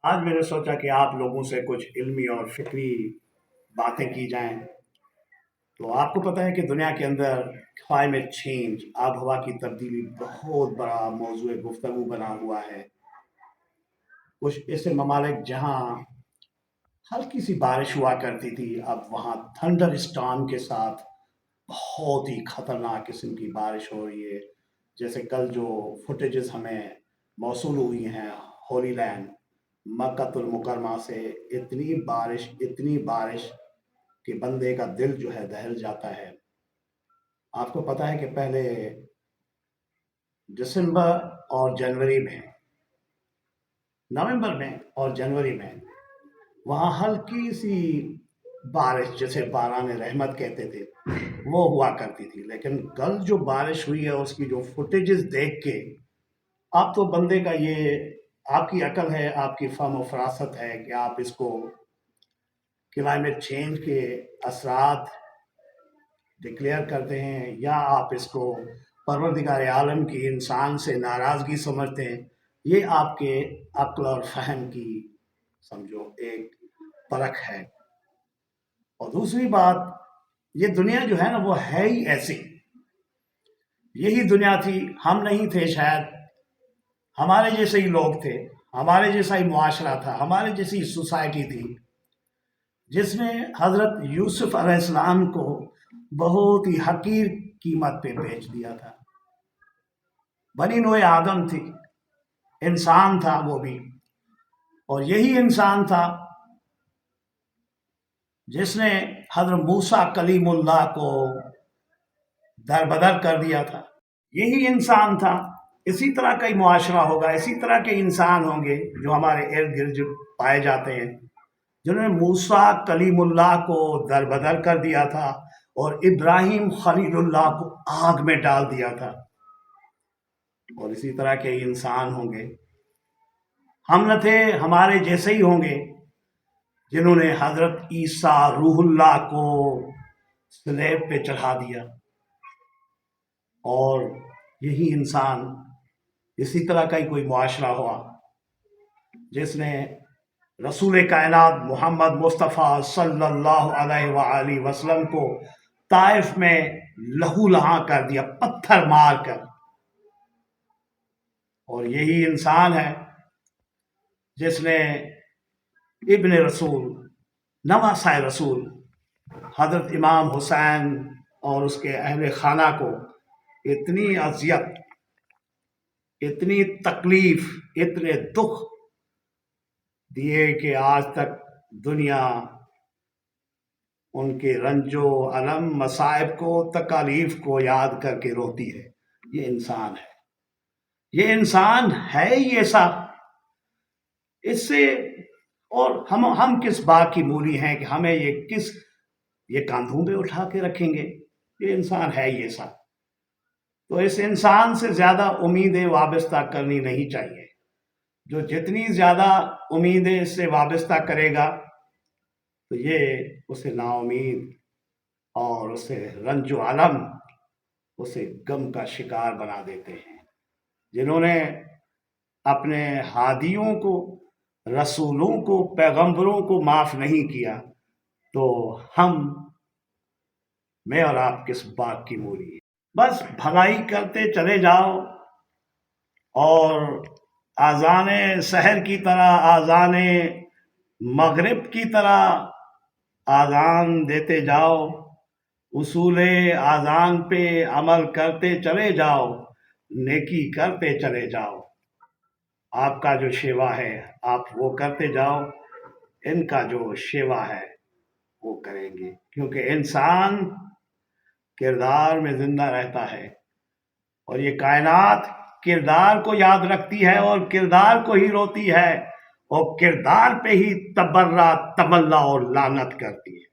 آج میں نے سوچا کہ آپ لوگوں سے کچھ علمی اور فکری باتیں کی جائیں۔ تو آپ کو پتہ ہے کہ دنیا کے اندر کلائمیٹ چینج، آب ہوا کی تبدیلی بہت بڑا موضوع گفتگو بنا ہوا ہے۔ کچھ ایسے ممالک جہاں ہلکی سی بارش ہوا کرتی تھی، اب وہاں تھنڈر اسٹارم کے ساتھ بہت ہی خطرناک قسم کی بارش ہو رہی ہے۔ جیسے کل جو فوٹیجز ہمیں موصول ہوئی ہیں ہولی لینڈ مکۃ المکرمہ سے، اتنی بارش کہ بندے کا دل جو ہے دہل جاتا ہے۔ آپ کو پتہ ہے کہ پہلے دسمبر اور جنوری میں، نومبر میں اور جنوری میں وہاں ہلکی سی بارش، جسے باران رحمت کہتے تھے، وہ ہوا کرتی تھی۔ لیکن کل جو بارش ہوئی ہے اس کی جو فوٹیجز دیکھ کے آپ تو بندے کا یہ، آپ کی عقل ہے، آپ کی فہم و فراست ہے کہ آپ اس کو کلائمیٹ چینج کے اثرات ڈکلیئر کرتے ہیں، یا آپ اس کو پروردگار عالم کی انسان سے ناراضگی سمجھتے ہیں۔ یہ آپ کے عقل اور فہم کی سمجھو ایک پرکھ ہے۔ اور دوسری بات، یہ دنیا جو ہے نا وہ ہے ہی ایسی، یہی دنیا تھی، ہم نہیں تھے شاید، ہمارے جیسے ہی لوگ تھے، ہمارے جیسا ہی معاشرہ تھا، ہمارے جیسی سوسائٹی تھی، جس نے حضرت یوسف علیہ السلام کو بہت ہی حقیر قیمت پہ بیچ دیا تھا۔ بنی نوع آدم تھی، انسان تھا وہ بھی، اور یہی انسان تھا جس نے حضرت موسیٰ کلیم اللہ کو در بدر کر دیا تھا۔ یہی انسان تھا۔ اسی طرح کا ہی معاشرہ ہوگا، اسی طرح کے انسان ہوں گے جو ہمارے ارد گرد پائے جاتے ہیں، جنہوں نے موسیٰ کلیم اللہ کو در بدر کر دیا تھا اور ابراہیم خلیل اللہ کو آگ میں ڈال دیا تھا۔ اور اسی طرح کے انسان ہوں گے، ہم نہ تھے، ہمارے جیسے ہی ہوں گے، جنہوں نے حضرت عیسیٰ روح اللہ کو سلیب پہ چڑھا دیا۔ اور یہی انسان، اسی طرح کا ہی کوئی معاشرہ ہوا جس نے رسول کائنات محمد مصطفیٰ صلی اللہ علیہ وآلہ وسلم کو طائف میں لہو لہاں کر دیا، پتھر مار کر۔ اور یہی انسان ہے جس نے ابن رسول، نواسۂ رسول حضرت امام حسین اور اس کے اہل خانہ کو اتنی اذیت، اتنی تکلیف، اتنے دکھ دیے کہ آج تک دنیا ان کے رنج و الم، مصائب کو، تکالیف کو یاد کر کے روتی ہے۔ یہ انسان ہے، یہ انسان ہے ہی ایسا۔ اس سے اور ہم کس بات کی مولی ہیں کہ ہمیں یہ کاندھوں پہ اٹھا کے رکھیں گے؟ یہ انسان ہے ہی ایسا۔ تو اس انسان سے زیادہ امیدیں وابستہ کرنی نہیں چاہیے۔ جو جتنی زیادہ امیدیں اس سے وابستہ کرے گا تو یہ اسے نا امید اور اسے رنج و الم، اسے غم کا شکار بنا دیتے ہیں۔ جنہوں نے اپنے ہادیوں کو، رسولوں کو، پیغمبروں کو معاف نہیں کیا، تو میں اور آپ کس بات کی مولی ہیں؟ بس بھلائی کرتے چلے جاؤ، اور آذان سحر کی طرح، آذان مغرب کی طرح آذان دیتے جاؤ، اصول آذان پہ عمل کرتے چلے جاؤ، نیکی کرتے چلے جاؤ۔ آپ کا جو شیوا ہے آپ وہ کرتے جاؤ، ان کا جو شیوا ہے وہ کریں گے، کیونکہ انسان کردار میں زندہ رہتا ہے، اور یہ کائنات کردار کو یاد رکھتی ہے اور کردار کو ہی روتی ہے، اور کردار پہ ہی تبرہ، تمنا اور لعنت کرتی ہے۔